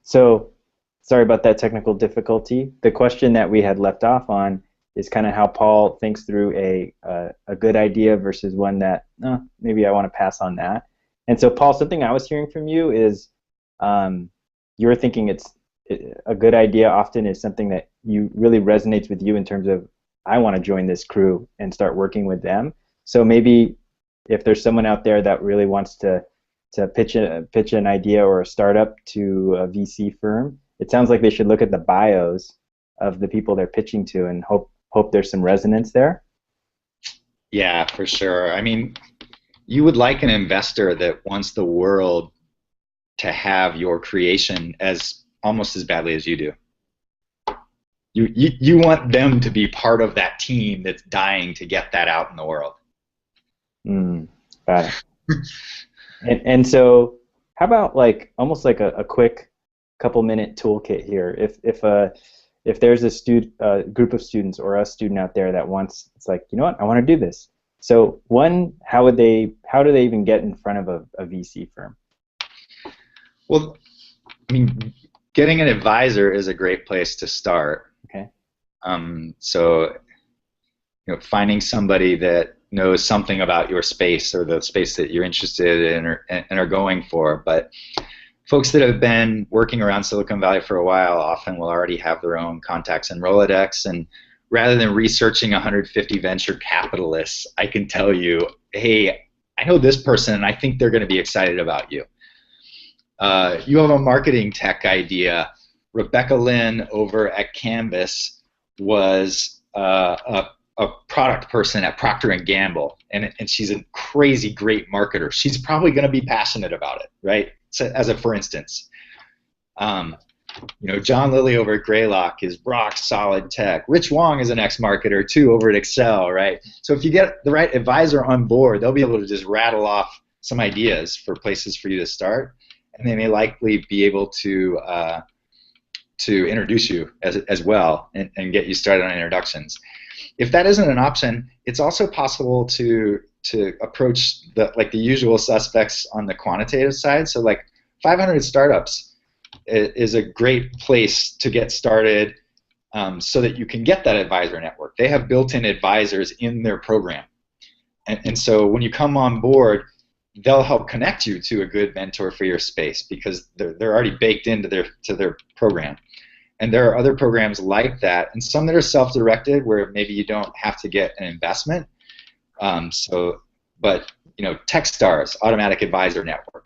So, sorry about that technical difficulty. The question that we had left off on is kind of how Paul thinks through a good idea versus one that maybe I want to pass on that. And so, Paul, something I was hearing from you is you were thinking a good idea often is something that you really resonates with you in terms of I want to join this crew and start working with them. So maybe if there's someone out there that really wants to pitch an idea or a startup to a VC firm, it sounds like they should look at the bios of the people they're pitching to and hope there's some resonance there. Yeah, for sure. I mean, you would like an investor that wants the world to have your creation as almost as badly as you do. You want them to be part of that team that's dying to get that out in the world. Got it. And so, how about like almost like a quick couple-minute toolkit here? If there's a group of students or a student out there that wants, it's like, you know what, I want to do this. So one, how do they even get in front of a VC firm? Well, I mean, getting an advisor is a great place to start. Okay. So, finding somebody that knows something about your space or the space that you're interested in and are going for. But folks that have been working around Silicon Valley for a while often will already have their own contacts in Rolodex, and rather than researching 150 venture capitalists, I can tell you, hey, I know this person and I think they're going to be excited about you. You have a marketing tech idea. Rebecca Lynn over at Canvas was a product person at Procter & Gamble, and she's a crazy great marketer. She's probably going to be passionate about it, right? So, as a for instance. John Lilly over at Greylock is rock solid tech. Rich Wong is an ex-marketer too over at Excel, right? So if you get the right advisor on board, they'll be able to just rattle off some ideas for places for you to start, and they may likely be able to introduce you as well and get you started on introductions. If that isn't an option, it's also possible to approach the usual suspects on the quantitative side. So like 500 startups is a great place to get started, so that you can get that advisor network. They have built-in advisors in their program, and so when you come on board, they'll help connect you to a good mentor for your space because they're already baked into their program. And there are other programs like that, and some that are self-directed where maybe you don't have to get an investment. But Techstars, Automatic Advisor Network.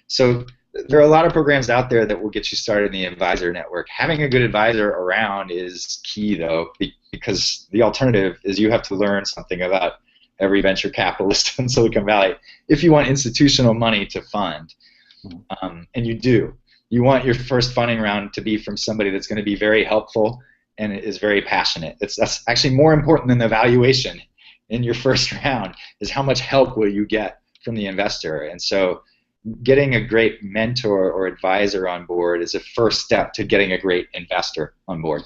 So there are a lot of programs out there that will get you started in the advisor network. Having a good advisor around is key, though, because the alternative is you have to learn something about every venture capitalist in Silicon Valley if you want institutional money to fund. And you do. You want your first funding round to be from somebody that's going to be very helpful and is very passionate. That's actually more important than the valuation in your first round, is how much help will you get from the investor. And so getting a great mentor or advisor on board is a first step to getting a great investor on board.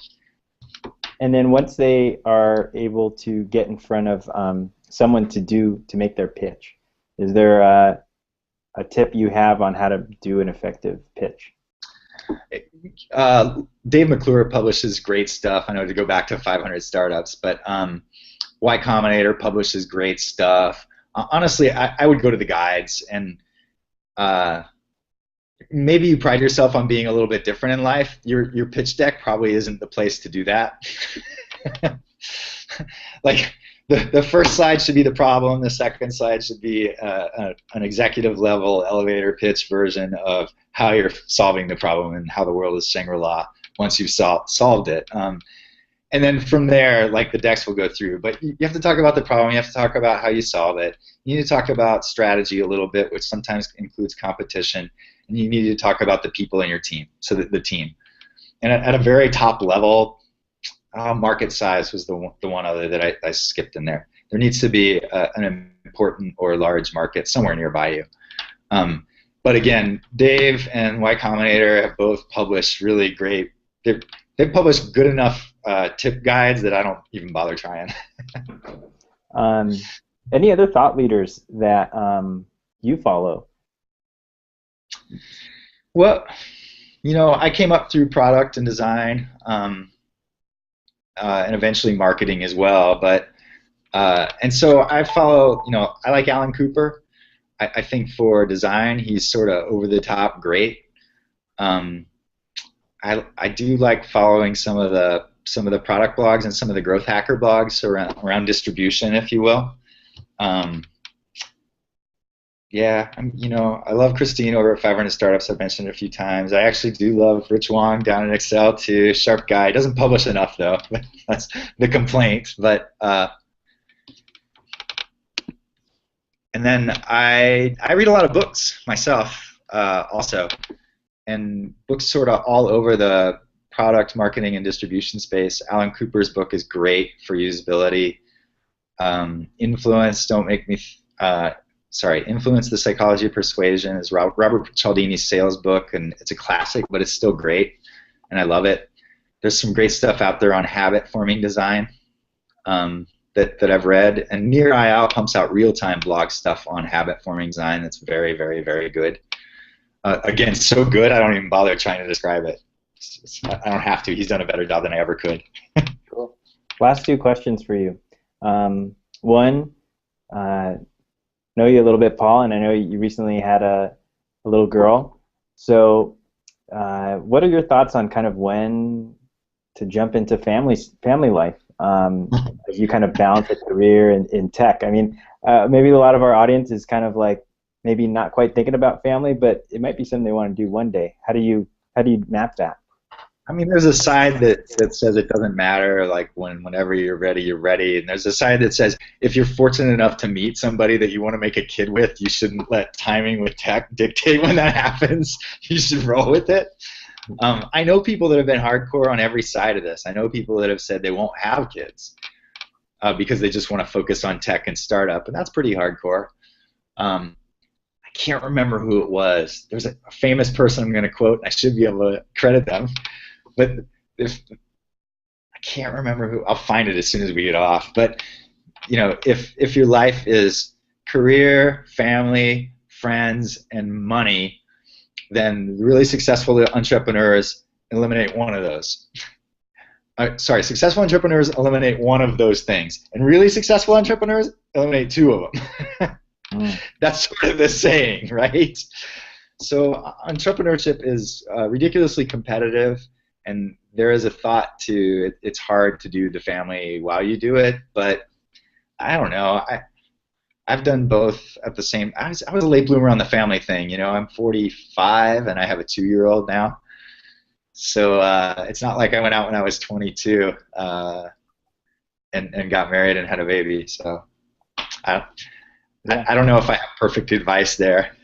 And then once they are able to get in front of someone to make their pitch, is there a tip you have on how to do an effective pitch? Dave McClure publishes great stuff. I know to go back to 500 startups, but Y Combinator publishes great stuff. Honestly, I would go to the guides, and maybe you pride yourself on being a little bit different in life. Your pitch deck probably isn't the place to do that. Like the first slide should be the problem. The second slide should be an executive level elevator pitch version of how you're solving the problem and how the world is Shangri-La once you've solved it. And then from there, like, the decks will go through. But you have to talk about the problem. You have to talk about how you solve it. You need to talk about strategy a little bit, which sometimes includes competition. And you need to talk about the people in your team, so that the team. And at a very top level, market size was the one other that I skipped in there. There needs to be an important or large market somewhere nearby you. But again, Dave and Y Combinator have both published really great. They've published good enough tip guides that I don't even bother trying. Any other thought leaders that you follow? Well, I came up through product and design, and eventually marketing as well. But and so I follow. I like Alan Cooper. I think for design, he's sort of over the top great. Um, I do like following some of the product blogs and some of the growth hacker blogs around distribution, if you will. Um, yeah, I love Christine over at 500 Startups. I've mentioned it a few times. I actually do love Rich Wong down in Excel too. Sharp guy. Doesn't publish enough though. That's the complaint. But and then I read a lot of books myself also, and books sort of all over the product marketing and distribution space. Alan Cooper's book is great for usability. Influence, don't make me. Influence the Psychology of Persuasion is Robert Cialdini's sales book, and it's a classic, but it's still great, and I love it. There's some great stuff out there on habit forming design that I've read, and Near IO pumps out real-time blog stuff on habit forming design that's very, very, very good. Again, so good I don't even bother trying to describe it. I don't have to. He's done a better job than I ever could. Cool. Last two questions for you. One, know you a little bit, Paul, and I know you recently had a little girl. So, what are your thoughts on kind of when to jump into family life as you kind of balance a career in tech? I mean, maybe a lot of our audience is kind of like maybe not quite thinking about family, but it might be something they want to do one day. How do you map that? I mean, there's a side that says it doesn't matter, like whenever you're ready, you're ready. And there's a side that says if you're fortunate enough to meet somebody that you want to make a kid with, you shouldn't let timing with tech dictate when that happens. You should roll with it. I know people that have been hardcore on every side of this. I know people that have said they won't have kids because they just want to focus on tech and startup, and that's pretty hardcore. I can't remember who it was. There's a famous person I'm going to quote, and I should be able to credit them. But I can't remember who. I'll find it as soon as we get off. But if your life is career, family, friends, and money, then really successful entrepreneurs eliminate one of those. Successful entrepreneurs eliminate one of those things, and really successful entrepreneurs eliminate two of them. That's sort of the saying, right? So entrepreneurship is ridiculously competitive. And there is a thought to it's hard to do the family while you do it, but I don't know. I've done both at the same. I was a late bloomer on the family thing. I'm 45 and I have a 2-year-old now, so it's not like I went out when I was 22 and got married and had a baby. So I don't know if I have perfect advice there.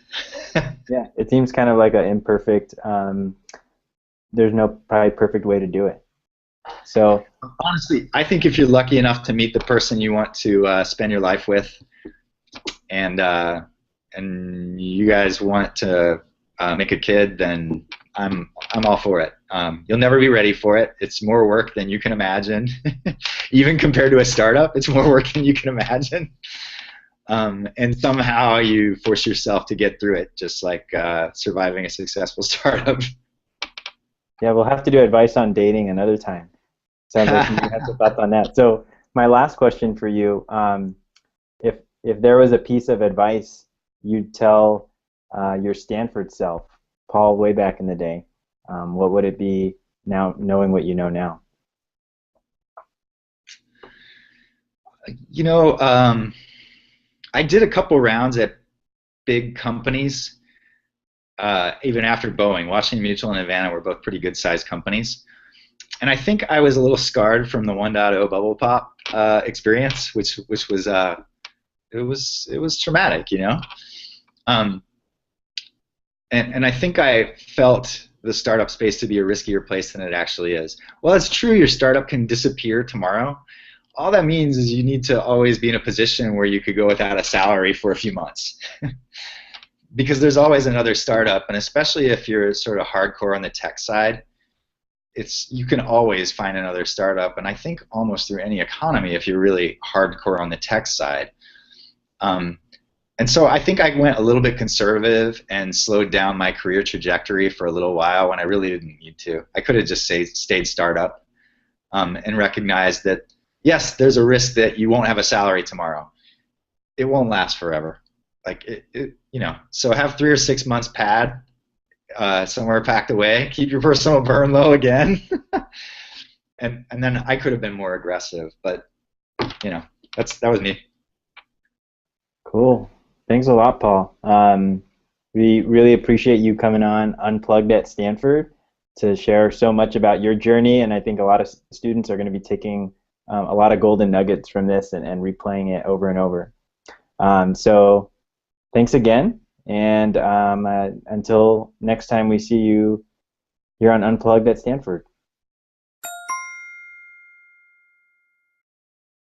Yeah, it seems kind of like an imperfect. There's no probably perfect way to do it. So honestly, I think if you're lucky enough to meet the person you want to spend your life with, and you guys want to make a kid, then I'm all for it. You'll never be ready for it. It's more work than you can imagine. Even compared to a startup, it's more work than you can imagine. And somehow you force yourself to get through it, just like surviving a successful startup. Yeah, we'll have to do advice on dating another time. Sounds like you have some thoughts on that. So my last question for you, if there was a piece of advice you'd tell your Stanford self, Paul, way back in the day, what would it be now, knowing what you know now? I did a couple rounds at big companies. Even after Boeing, Washington Mutual and Havana were both pretty good-sized companies, and I think I was a little scarred from the 1.0 bubble pop experience, which was it was traumatic, and I think I felt the startup space to be a riskier place than it actually is. Well, it's true. Your startup can disappear tomorrow. All that means is you need to always be in a position where you could go without a salary for a few months. Because there's always another startup, and especially if you're sort of hardcore on the tech side, you can always find another startup, and I think almost through any economy if you're really hardcore on the tech side. And so I think I went a little bit conservative and slowed down my career trajectory for a little while when I really didn't need to. I could have just stayed startup, and recognized that, yes, there's a risk that you won't have a salary tomorrow. It won't last forever. Like so have 3 or 6 months pad somewhere packed away. Keep your personal burn low again, and then I could have been more aggressive, but that was me. Cool. Thanks a lot, Paul. We really appreciate you coming on Unplugged at Stanford to share so much about your journey, and I think a lot of students are going to be taking a lot of golden nuggets from this and replaying it over and over. So thanks again, and until next time we see you here on Unplugged at Stanford.